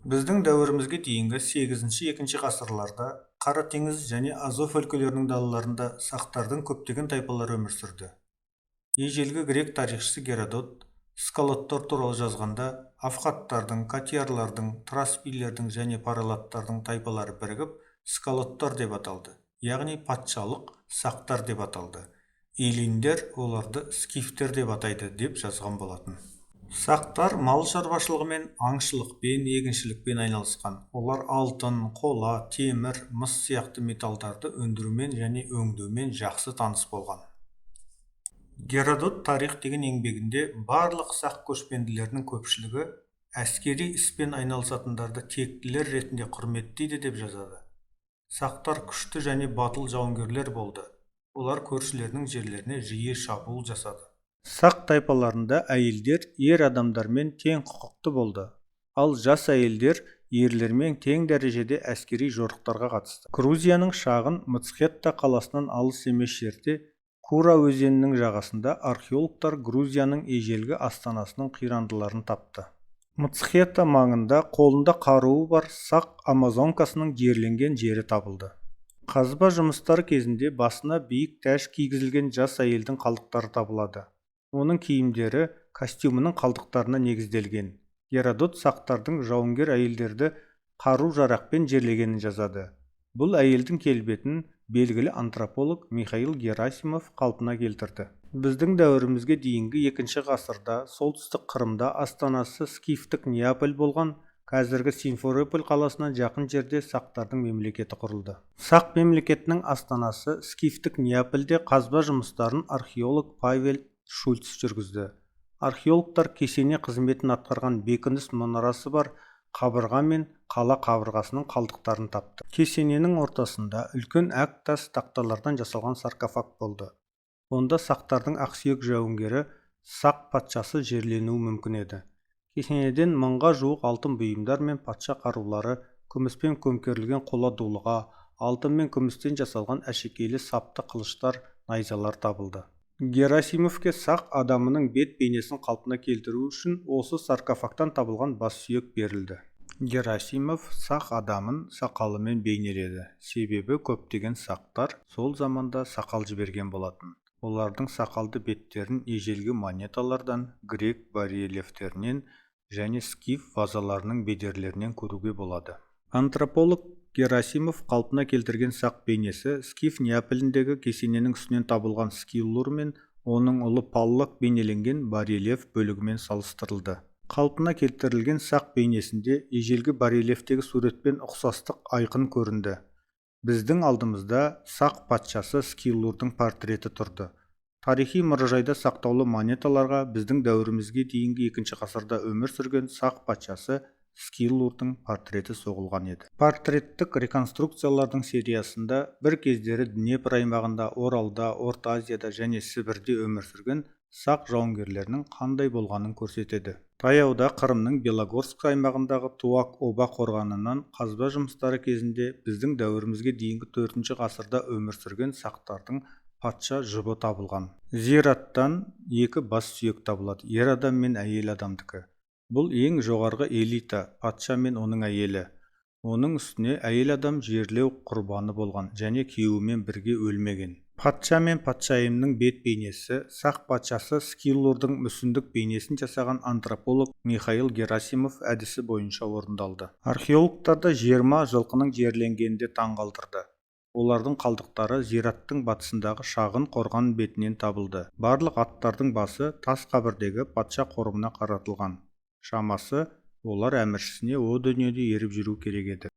Біздің дәуірімізге дейінгі 8-2 ғасырларда Қара теңіз және Азов өлкелерінің далаларында сақтардың көптеген тайпалары өмір сүрді. Ежелгі грек тарихшысы Геродот скалоттар туралы жазғанда афхаттардың, катиярлардың, траспилердің және паралаттардың тайпалары бірігіп скалоттар деп аталды, яғни патшалық сақтар деп аталды. Эллиндер оларды скифтер деп атайды деп жазған болатын. Сақтар мал шаруашылығымен, аңшылықпен, егіншілікпен айналысқан. Олар алтын, қола, темір, мыс сияқты металдарды өндірумен және өңдеумен жақсы таныс болған. Геродот тарих деген еңбегінде барлық сақ көшпенділерінің көпшілігі әскери іспен айналысатындарды тектілер ретінде құрметтейді деп жазады. Сақтар күшті және батыл жауынгерлер болды. Олар көршілерінің жерлеріне жиі шабуыл жасады. Сақ тайпаларында әйелдер ер адамдармен тең құқықты болды, ал жас әйелдер ерлермен тең дәрежеде әскери жорықтарға қатысты. Грузияның шағын Мцхетта қаласынан алыс емес жерде Кура өзенінің жағасында археологтар Грузияның ежелгі астанасының қирандыларын тапты. Мцхетта маңында қолында қаруы бар сақ амазонкасының жерленген жері табылды. Қазба жұмыстары кезінде басына биік тәж кигізілген жас әйелдің қалдықтары табылады. Оның киімдері костюмының қалдықтарына негізделген. Геродот сақтардың жауынгер әйелдерді қару-жарақпен жерлегенін жазады. Бұл әйелдің келбетін белгілі антрополог Михаил Герасимов қалпына келтірді. Біздің дәуірімізге дейінгі 2 ғасырда солтүстік Қырымда астанасы скифтік Неаполь болған қазіргі Симферополь қаласына жақын жерде сақтардың мемлекеті құрылды. Сақ мемлекетінің астанасы скифтік Неапольде қазба жұмыстарын археолог Павел Шульц жүргізді. Археологтар кесене қызметін атқарған бекініс мұнарасы бар қабырға мен қала қабырғасының қалдықтарын тапты. Кесененің ортасында үлкен әк тас тақталардан жасалған саркофаг болды. Онда сақтардың ақсүйек жауынгері сақ патшасы жерленуі мүмкін еді. Кесенеден 1000-ға жуық алтын бұйымдар мен патша қарулары, күміспен көмкерілген қола дулыға, алтын мен күмістен жасалған әшекейлі сапты қылыштар, найзалар табылды. Герасимовке сақ адамының бет бейнесін қалпына келтіру үшін осы саркофагтан табылған бас сүйек берілді. Герасимов сақ адамын сақалымен бейнеледі, себебі көптеген сақтар сол заманда сақал жіберген болатын. Олардың сақалды беттерін ежелгі монеталардан, грек барельефтерінен және скиф вазаларының бедерлерінен көруге болады. Антрополог Герасимов қалпына келтірген сақ бейнесі скиф Неаполіндегі кесененің үстінен табылған скиллур мен оның ұлы паллак бейнеленген барельеф бөлігімен салыстырылды. Қалпына келтірілген сақ бейнесінде ежелгі барельефтегі суретпен ұқсастық айқын көрінді. Біздің алдымызда сақ патшасы скиллурдың портреті тұрды. Тарихи мұражайда сақтаулы монеталарға біздің дәуірімізге дейінгі 2 ғасырда өмір сүрген сақ патшасы скиллурдың портреті соғылған еді. Портреттік реконструкциялардың сериясында бір кездері Днепр аймағында, Оралда, Орта Азияда және Сібірде өмір сүрген сақ жауынгерлерінің қандай болғанын көрсетеді. Таяуда Қырымның Белогорск аймағындағы Туак-Оба қорғанынан қазба жұмыстары кезінде біздің дәуірімізге дейінгі 4 ғасырда өмір сүрген сақтардың патша жұбы табылған. Зираттан 2 бас сүйек табылады, ер адам мен әйел адамдікі. Бұл ең жоғарғы элита, патша мен оның әйелі. Оның үстіне әйел адам жерлеу құрбаны болған және күйеуімен бірге өлмеген. Патша мен патшайымның бет бейнесі сақ патшасы скиллурдың мүсіндік бейнесін жасаған антрополог Михаил Герасимов әдісі бойынша орындалды. Археологтарды 20 жылқының жерленгенде таңғалдырды. Олардың қалдықтары зираттың батысындағы шағын қорған бетінен табылды. Барлық аттардың басы тас қабірдегі патша қорымына қаратылған. Шамасы олар әміршісіне о дүниеде еріп жүру керек еді.